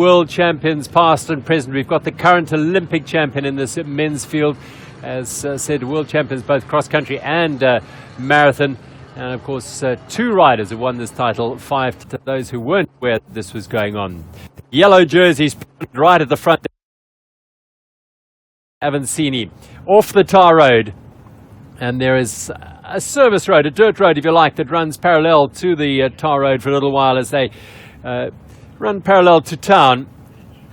world champions past and present. We've got the current Olympic champion in this men's field, as said, world champions both cross-country and marathon. And of course, 2 riders who won this title, 5 to those who weren't aware this was going on. Yellow jerseys right at the front. Avancini off the tar road. And there is a service road, a dirt road if you like, that runs parallel to the tar road for a little while as they run parallel to town.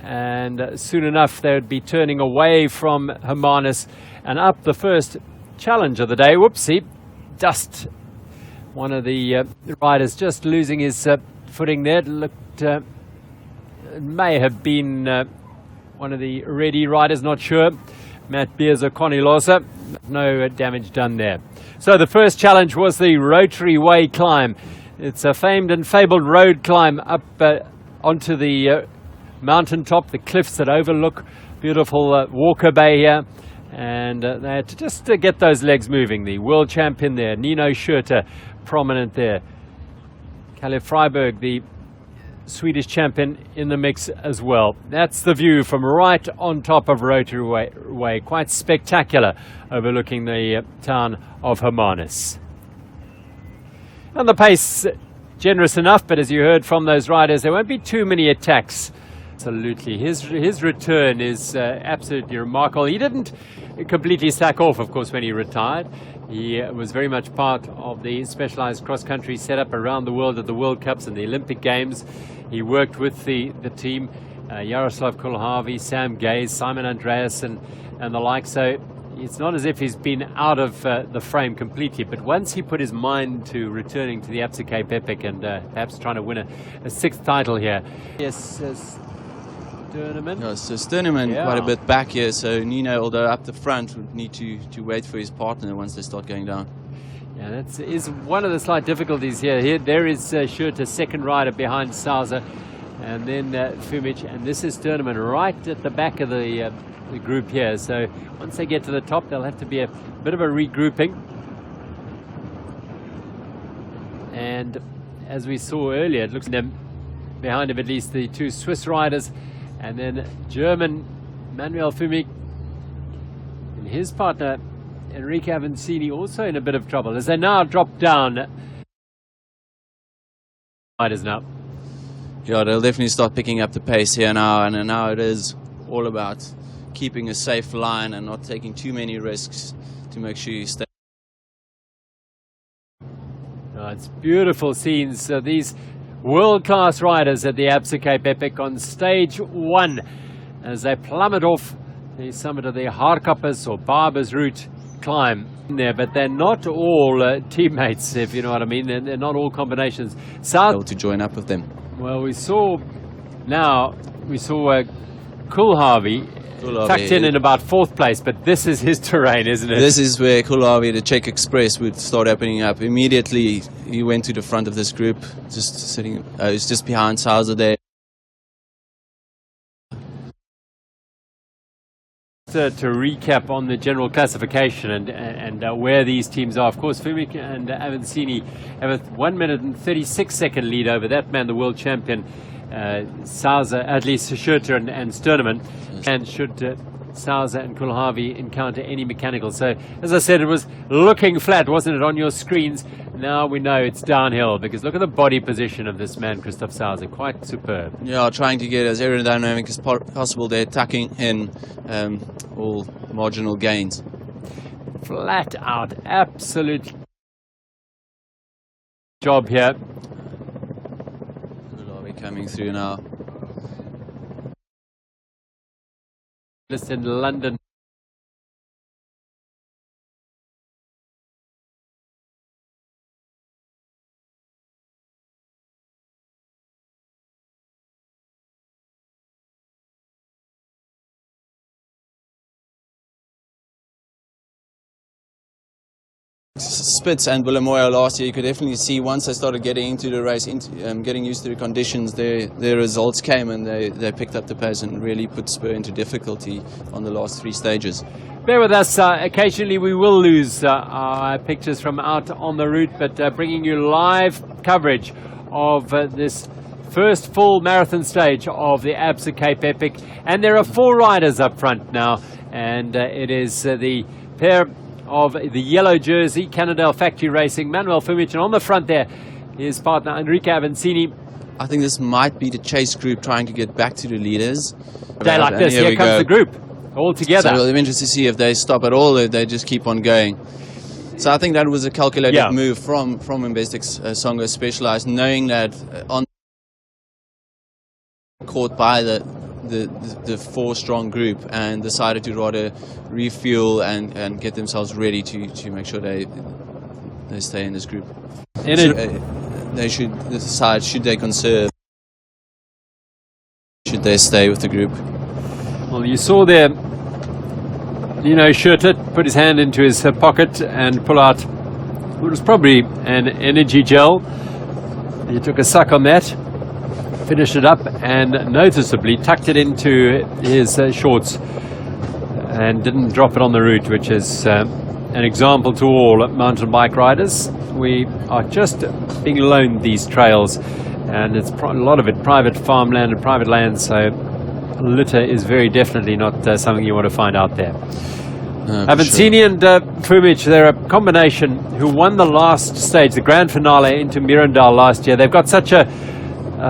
And soon enough they would be turning away from Hermanus and up the first challenge of the day. Whoopsie, dust. One of the riders just losing his footing there. It looked, it may have been one of the ready riders, not sure. Matt Beers or Connie Loser. No damage done there. So the first challenge was the Rotary Way climb. It's a famed and fabled road climb up onto the mountaintop, the cliffs that overlook beautiful Walker Bay here. And they had to just get those legs moving. The world champion there, Nino Schurter, prominent there. Kalle Freiberg, the Swedish champion, in the mix as well. That's the view from right on top of Rotary Way. Quite spectacular, overlooking the town of Hermanus. And the pace generous enough, but as you heard from those riders, there won't be too many attacks. Absolutely. His return is absolutely remarkable. He didn't completely sack off, of course, when he retired. He was very much part of the specialized cross-country setup around the world at the World Cups and the Olympic Games. He worked with the team, Jaroslav Kulhavy, Sam Gaze, Simon Andreas and the like. So it's not as if he's been out of the frame completely, but once he put his mind to returning to the Absa Cape Epic and perhaps trying to win a 6th title here. Yes, Stirnemann. Yeah, so Stirnemann quite a bit back here, so Nino, although up the front, would need to wait for his partner once they start going down. Yeah, that is one of the slight difficulties here. There is Schurter, second rider behind Sauser, and then Fumic, and this is Stirnemann right at the back of the group here. So once they get to the top, there'll have to be a bit of a regrouping. And as we saw earlier, it looks like behind him at least the 2 Swiss riders, and then German Manuel Fumic and his partner Henrique Avancini also in a bit of trouble as they now drop down. Riders now. Yeah, they'll definitely start picking up the pace here now, and now it is all about keeping a safe line and not taking too many risks to make sure you stay. It's beautiful scenes. These world-class riders at the Absa Cape Epic on stage 1 as they plummet off the summit of the Haarkappers or Barber's route climb there, but they're not all teammates, if you know what I mean. They're not all combinations. Able to join up with them. Well, we saw Kulhavy tucked in about 4th place, but this is his terrain, isn't it? This is where Kulhavy, the Czech Express, would start opening up. Immediately, he went to the front of this group, just sitting, he's just behind Sauser there. To recap on the general classification and where these teams are, of course, Fumic and Avancini have a 1 minute and 36-second lead over that man, the world champion, Sauser, at least Schurter and Stirnemann. And should Sauser and Kulhavy encounter any mechanical. So, as I said, it was looking flat, wasn't it, on your screens? Now we know it's downhill, because look at the body position of this man, Christoph Sauser. Quite superb. Yeah, trying to get as aerodynamic as possible there, tucking in all marginal gains. Flat out, absolute job here. Kulhavy coming through now. In London. Spitz and Bulamoyo last year, you could definitely see once they started getting into the race, getting used to the conditions, their results came and they picked up the pace and really put Spur into difficulty on the last 3 stages. Bear with us, occasionally we will lose our pictures from out on the route, but bringing you live coverage of this first full marathon stage of the Absa Cape Epic, and there are 4 riders up front now, and it is the pair of the yellow jersey, Cannondale Factory Racing, Manuel Fumic, and on the front there, his partner Henrique Avancini. I think this might be the chase group trying to get back to the leaders. Day like this, here comes the group, all together. So I'm interested to see if they stop at all, or if they just keep on going. So I think that was a calculated move from Investix Songo Specialized, knowing that on caught by the 4-strong group, and decided to rather refuel and get themselves ready to make sure they stay in this group. They should decide, should they conserve, should they stay with the group. Well, you saw there, Schurter put his hand into his pocket and pull out what was probably an energy gel. He took a suck on that, finished it up, and noticeably tucked it into his shorts and didn't drop it on the route, which is an example to all mountain bike riders. We are just being loaned these trails, and it's a lot of it private farmland and private land, so litter is very definitely not something you want to find out there. Avancini and Fumic, they're a combination who won the last stage, the grand finale into Mirandal last year. They've got such a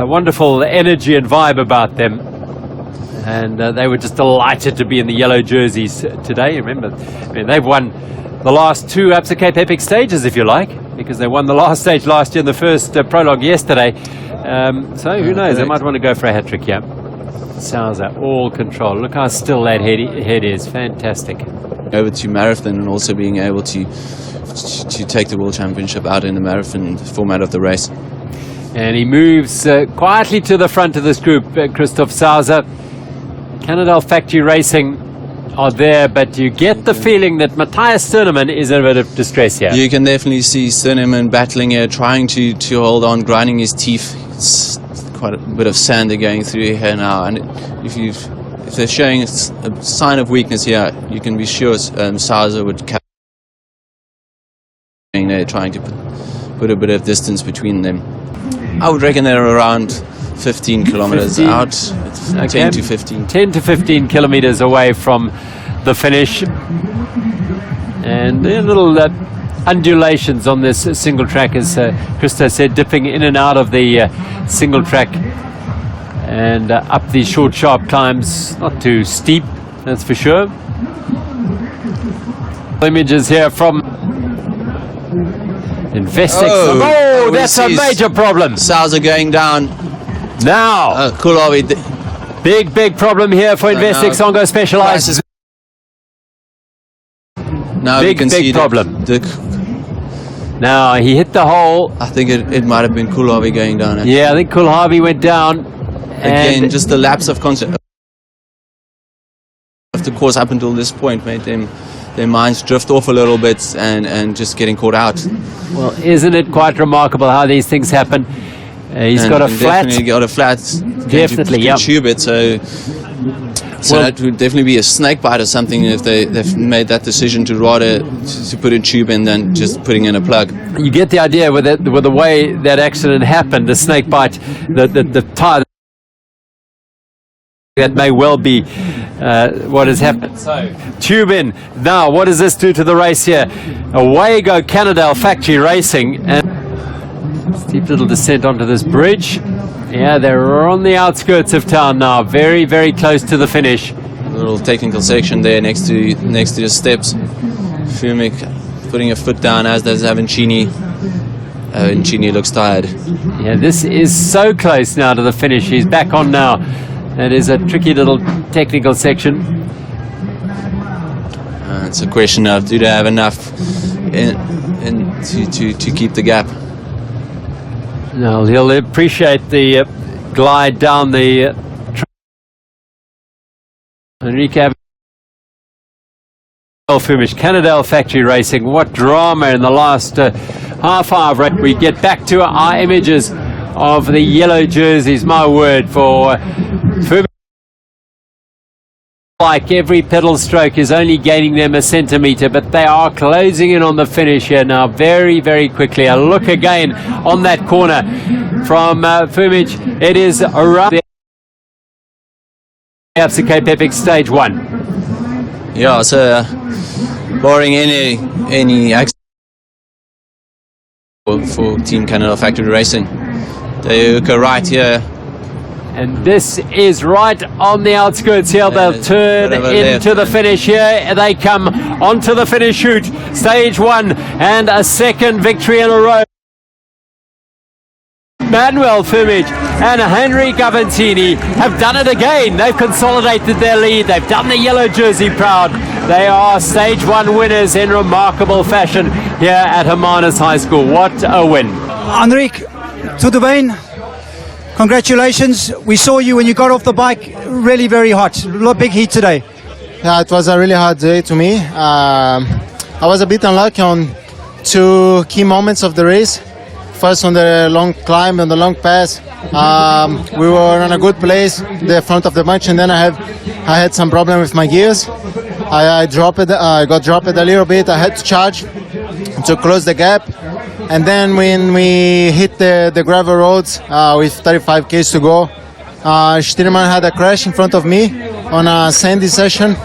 wonderful energy and vibe about them, and they were just delighted to be in the yellow jerseys today. Remember, they've won the last 2 Absa Cape Epic stages, if you like, because they won the last stage last year and the first prologue yesterday. So who knows, they might want to go for a hat-trick here. Sauser, all control. Look how still that head is. Fantastic. Over to marathon, and also being able to take the World Championship out in the marathon format of the race. And he moves quietly to the front of this group, Christoph Sauser. Cannondale Factory Racing are there, but you get the feeling that Matthias Stirnemann is in a bit of distress here. You can definitely see Stirnemann battling here, trying to hold on, grinding his teeth. It's quite a bit of sand going through here now, and if they're showing a sign of weakness here, you can be sure Sauser would catch. They're trying to put a bit of distance between them. I would reckon they're around 15 kilometers out, 10 to 15. 10 to 15 kilometers away from the finish. And there are little undulations on this single track, as Christo said, dipping in and out of the single track and up these short, sharp climbs. Not too steep, that's for sure. Images here from Investix. Oh, that's a major problem. Sauser going down. Now, Kulhavy. Big problem here for Investix Songo Specialized. Now big problem. Now he hit the hole. I think it might have been Kulhavy going down. Actually. Yeah, I think Kulhavy went down. Again, just the lapse of concept. Of the course up until this point made their minds drift off a little bit and just getting caught out. Well, isn't it quite remarkable how these things happen? He's got a flat. Definitely got a flat. Definitely, yeah. Tube it, so that would definitely be a snake bite or something if they've made that decision to rather to put a tube in than just putting in a plug. You get the idea with the way that accident happened, the snake bite, the tire. That may well be what has happened. So, tube in. Now, what does this do to the race here? Away go Cannondale Factory Racing. And steep little descent onto this bridge. Yeah, they're on the outskirts of town now. Very, very close to the finish. A little technical section there next to the steps. Fumic putting a foot down, as does Avancini. Avancini looks tired. Yeah, this is so close now to the finish. He's back on now. That is a tricky little technical section. It's a question of, do they have enough to keep the gap? No, he'll appreciate the glide down the Henrique Fumic, Cannondale Factory Racing. What drama in the last half hour. We get back to our images of the yellow jerseys, my word, for Fumic. like every pedal stroke is only gaining them a centimetre, but they are closing in on the finish here now very, very quickly. A look again on that corner from Fumic. It is around the Absa Cape Epic Stage 1. Yeah, so barring any accident for Team Canada Factory Racing, they go right here. And this is right on the outskirts here. They'll turn into the finish here. They come onto the finish chute. Stage 1 and a second victory in a row. Manuel Fumic and Henrique Avancini have done it again. They've consolidated their lead. They've done the yellow jersey proud. They are Stage 1 winners in remarkable fashion here at Hermanus High School. What a win. Henrique, tudo bem? Congratulations. We saw you when you got off the bike, really very hot. Big heat today. Yeah, it was a really hard day to me. I was a bit unlucky on two key moments of the race. First on the long climb and the long pass. We were in a good place, the front of the bunch, and then I had some problem with my gears. I got dropped a little bit. I had to charge to close the gap. And then when we hit the gravel roads with 35 km to go, Stirnemann had a crash in front of me on a sandy session.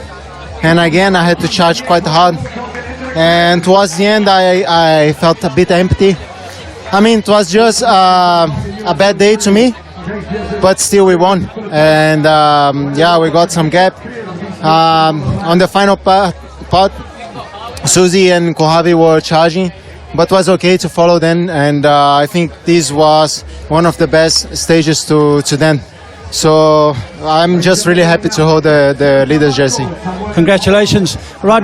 And again, I had to charge quite hard. And towards the end, I felt a bit empty. I mean, it was just a bad day to me, but still we won. And yeah, we got some gap. On the final part, Susie and Kulhavy were charging, but was okay to follow them, and I think this was one of the best stages to then. So I'm just really happy to hold the leader's jersey. Congratulations. Right.